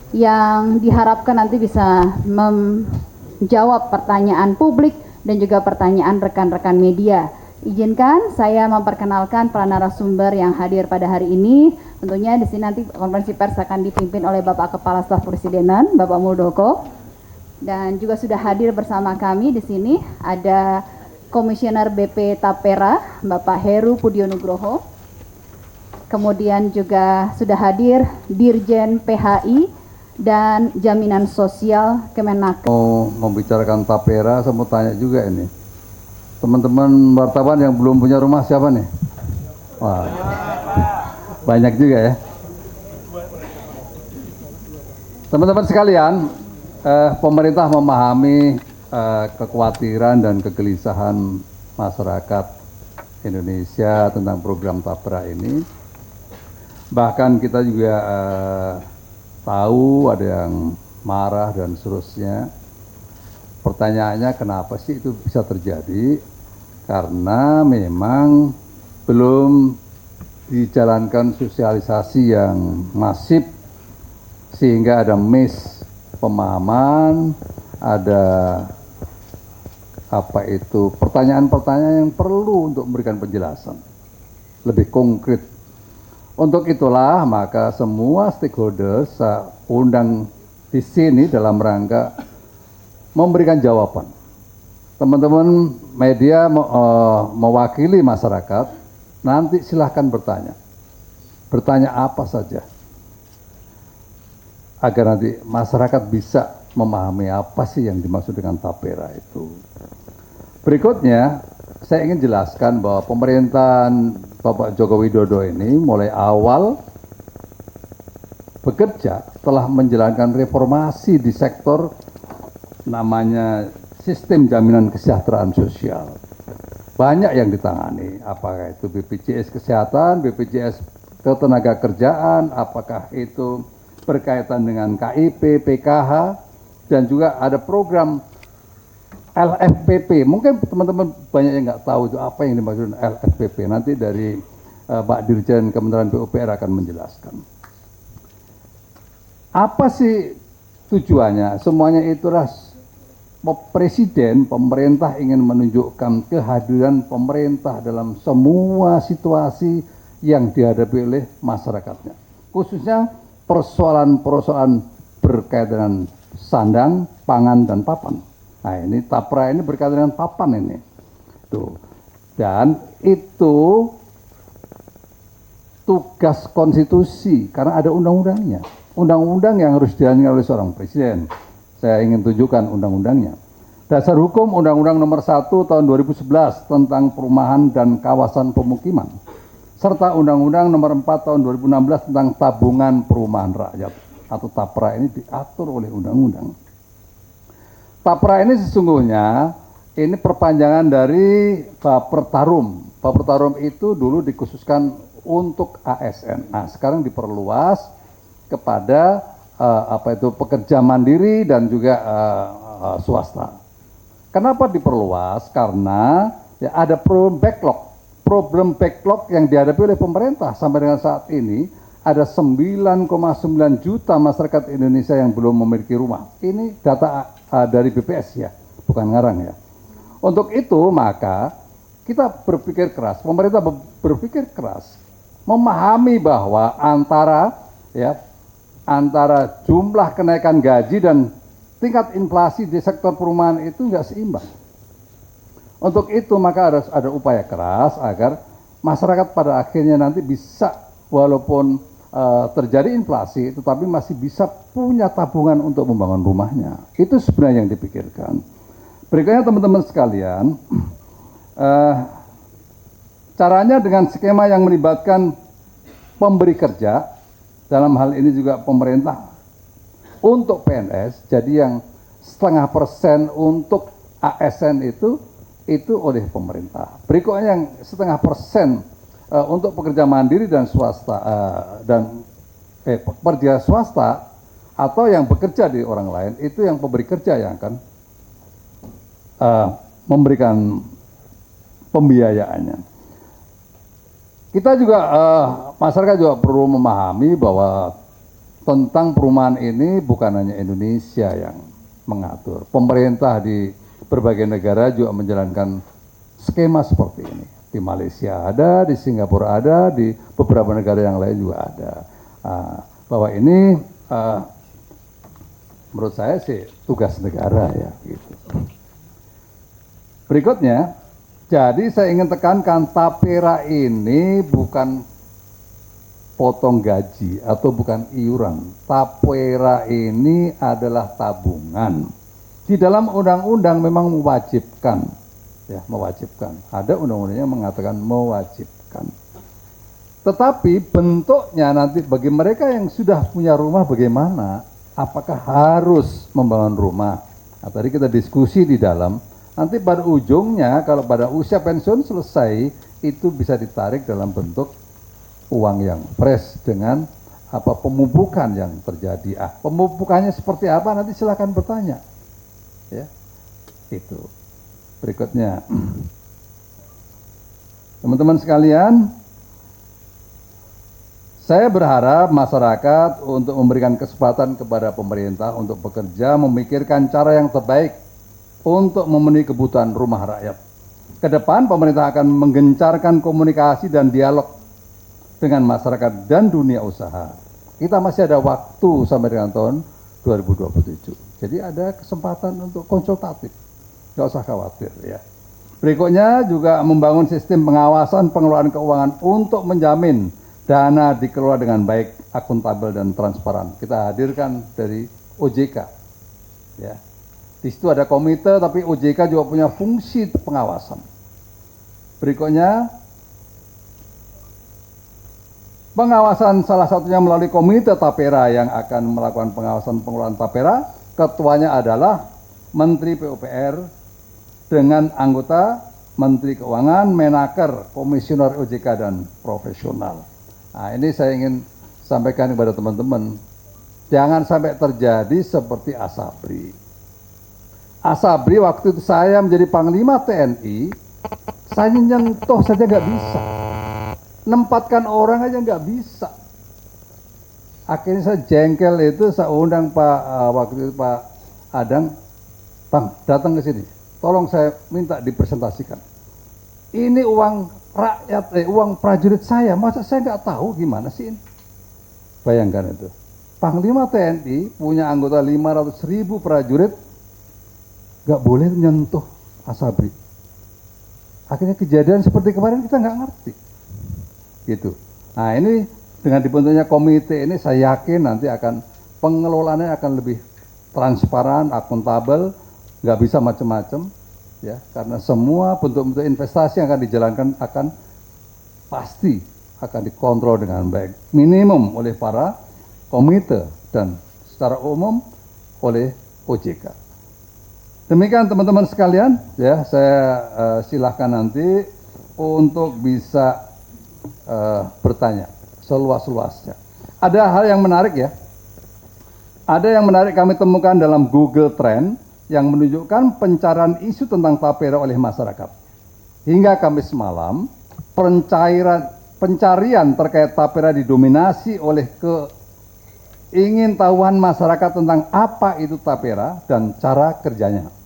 yang diharapkan nanti bisa menjawab pertanyaan publik dan juga pertanyaan rekan-rekan media. Izinkan saya memperkenalkan para narasumber yang hadir pada hari ini. Tentunya di sini nanti konferensi pers akan dipimpin oleh Bapak Kepala Staf Presidenan, Bapak Muldoko. Dan juga sudah hadir bersama kami di sini ada Komisioner BP Tapera, Bapak Heru Pudionugroho. Kemudian juga sudah hadir Dirjen PHI dan Jaminan Sosial Kemenaker. Mau membicarakan Tapera, saya mau tanya juga ini. Teman-teman wartawan yang belum punya rumah siapa nih? Wah, banyak juga ya. Teman-teman sekalian, pemerintah memahami kekhawatiran dan kegelisahan masyarakat Indonesia tentang program Tapera ini. Bahkan kita juga tahu ada yang marah dan seterusnya. Pertanyaannya kenapa sih itu bisa terjadi? Karena memang belum dijalankan sosialisasi yang masif sehingga ada miss pemahaman, ada pertanyaan-pertanyaan yang perlu untuk memberikan penjelasan lebih konkret. Untuk itulah maka semua stakeholders saya undang di sini dalam rangka memberikan jawaban. Teman-teman media mewakili masyarakat, nanti silahkan bertanya. Bertanya apa saja. Agar nanti masyarakat bisa memahami apa sih yang dimaksud dengan Tapera itu. Berikutnya, saya ingin jelaskan bahwa pemerintahan Bapak Joko Widodo ini mulai awal bekerja telah menjalankan reformasi di sektor namanya sistem jaminan kesejahteraan sosial. Banyak yang ditangani, apakah itu BPJS Kesehatan, BPJS Ketenagakerjaan, apakah itu berkaitan dengan KIP, PKH, dan juga ada program LFPP. Mungkin teman-teman banyak yang nggak tahu itu apa yang dimaksud LFPP. Nanti dari Pak Dirjen Kementerian PUPR akan menjelaskan. Apa sih tujuannya? Semuanya itulah Presiden, pemerintah ingin menunjukkan kehadiran pemerintah dalam semua situasi yang dihadapi oleh masyarakatnya. Khususnya persoalan-persoalan berkaitan dengan sandang, pangan, dan papan. Nah ini Tapera ini berkaitan dengan papan ini. Tuh. Dan itu tugas konstitusi karena ada undang-undangnya. Undang-undang yang harus dijalankan oleh seorang presiden. Saya ingin tunjukkan undang-undangnya. Dasar Hukum Undang-Undang Nomor 1 Tahun 2011 tentang Perumahan dan Kawasan Pemukiman. Serta Undang-Undang Nomor 4 Tahun 2016 tentang Tabungan Perumahan Rakyat atau Tapera ini diatur oleh undang-undang. Tapera ini sesungguhnya ini perpanjangan dari Bapertarum. Bapertarum itu dulu dikhususkan untuk ASN. Nah, sekarang diperluas kepada pekerja mandiri dan juga swasta. Kenapa diperluas? Karena ya ada problem backlog yang dihadapi oleh pemerintah sampai dengan saat ini. Ada 9,9 juta masyarakat Indonesia yang belum memiliki rumah. Ini data dari BPS ya, bukan ngarang ya. Untuk itu maka kita berpikir keras, pemerintah berpikir keras, memahami bahwa antara jumlah kenaikan gaji dan tingkat inflasi di sektor perumahan itu nggak seimbang. Untuk itu maka harus ada upaya keras agar masyarakat pada akhirnya nanti bisa walaupun terjadi inflasi tetapi masih bisa punya tabungan untuk membangun rumahnya. Itu sebenarnya yang dipikirkan. Berikutnya teman-teman sekalian, caranya dengan skema yang melibatkan pemberi kerja, dalam hal ini juga pemerintah untuk PNS, jadi yang 0,5% untuk ASN itu oleh pemerintah. Berikutnya yang 0,5% untuk pekerja mandiri dan swasta pekerja swasta atau yang bekerja di orang lain, itu yang pemberi kerja yang akan memberikan pembiayaannya. Kita juga masyarakat juga perlu memahami bahwa tentang perumahan ini bukan hanya Indonesia yang mengatur. Pemerintah di berbagai negara juga menjalankan skema seperti ini. Di Malaysia ada, di Singapura ada, di beberapa negara yang lain juga ada. Bahwa ini menurut saya sih tugas negara ya. Gitu. Berikutnya, jadi saya ingin tekankan tapera ini bukan potong gaji atau bukan iuran. Tapera ini adalah tabungan. Di dalam undang-undang memang mewajibkan, ya mewajibkan. Ada undang-undang yang mengatakan mewajibkan. Tetapi bentuknya nanti bagi mereka yang sudah punya rumah bagaimana? Apakah harus membangun rumah? Nah, tadi kita diskusi di dalam. Nanti pada ujungnya kalau pada usia pensiun selesai itu bisa ditarik dalam bentuk uang yang fresh dengan apa pemupukan yang terjadi. Pemupukannya seperti apa nanti silakan bertanya. Ya. Itu. Berikutnya. Teman-teman sekalian, saya berharap masyarakat untuk memberikan kesempatan kepada pemerintah untuk bekerja memikirkan cara yang terbaik untuk memenuhi kebutuhan rumah rakyat. Ke depan pemerintah akan menggencarkan komunikasi dan dialog dengan masyarakat dan dunia usaha. Kita masih ada waktu sampai dengan tahun 2027. Jadi ada kesempatan untuk konsultatif. Nggak usah khawatir ya. Berikutnya juga membangun sistem pengawasan pengelolaan keuangan untuk menjamin dana dikelola dengan baik, akuntabel dan transparan. Kita hadirkan dari OJK. Ya. Di situ ada komite, tapi OJK juga punya fungsi pengawasan. Berikutnya, pengawasan salah satunya melalui komite tapera yang akan melakukan pengawasan pengelolaan tapera. Ketuanya adalah Menteri PUPR dengan anggota Menteri Keuangan, Menaker, Komisioner OJK dan profesional. Nah, ini saya ingin sampaikan kepada teman-teman, jangan sampai terjadi seperti Asabri. Asabri waktu itu saya menjadi Panglima TNI, saya nyentuh saja nggak bisa, nempatkan orang aja nggak bisa. Akhirnya saya jengkel itu, saya undang waktu itu Pak Adang, Bang datang ke sini, tolong saya minta dipresentasikan. Ini uang rakyat, uang prajurit saya, masa saya nggak tahu gimana sih ini? Bayangkan itu, Panglima TNI punya anggota 500.000 prajurit, nggak boleh menyentuh Asabri. Akhirnya kejadian seperti kemarin kita nggak ngerti. Gitu. Nah ini dengan dibentuknya komite ini saya yakin nanti akan pengelolaannya akan lebih transparan, akuntabel, nggak bisa macam-macam, ya karena semua bentuk-bentuk investasi yang akan dijalankan akan pasti akan dikontrol dengan baik, minimum oleh para komite dan secara umum oleh OJK. Demikian teman-teman sekalian, ya saya silahkan nanti untuk bisa bertanya seluas-luasnya. Ada hal yang menarik ya, ada yang menarik kami temukan dalam Google Trend yang menunjukkan pencarian isu tentang tapera oleh masyarakat. Hingga Kamis malam, pencarian terkait tapera didominasi oleh keingintahuan masyarakat tentang apa itu tapera dan cara kerjanya.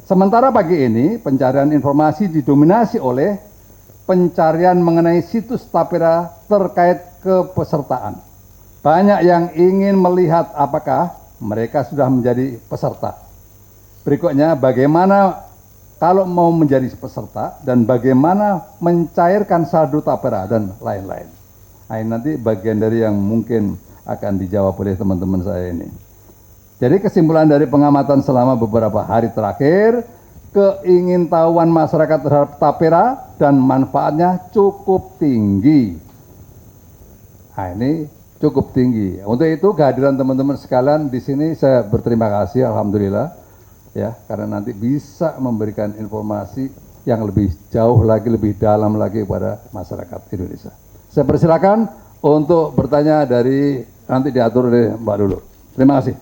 Sementara pagi ini, pencarian informasi didominasi oleh pencarian mengenai situs tapera terkait kepesertaan. Banyak yang ingin melihat apakah mereka sudah menjadi peserta. Berikutnya, bagaimana kalau mau menjadi peserta dan bagaimana mencairkan saldo tapera dan lain-lain. Nah, ini nanti bagian dari yang mungkin akan dijawab oleh teman-teman saya ini. Jadi kesimpulan dari pengamatan selama beberapa hari terakhir, keingintahuan masyarakat terhadap tapera dan manfaatnya cukup tinggi. Nah, ini cukup tinggi. Untuk itu kehadiran teman-teman sekalian di sini saya berterima kasih, alhamdulillah, ya karena nanti bisa memberikan informasi yang lebih jauh lagi, lebih dalam lagi kepada masyarakat Indonesia. Saya persilakan untuk bertanya dari nanti diatur oleh Mbak Lulu. Terima kasih.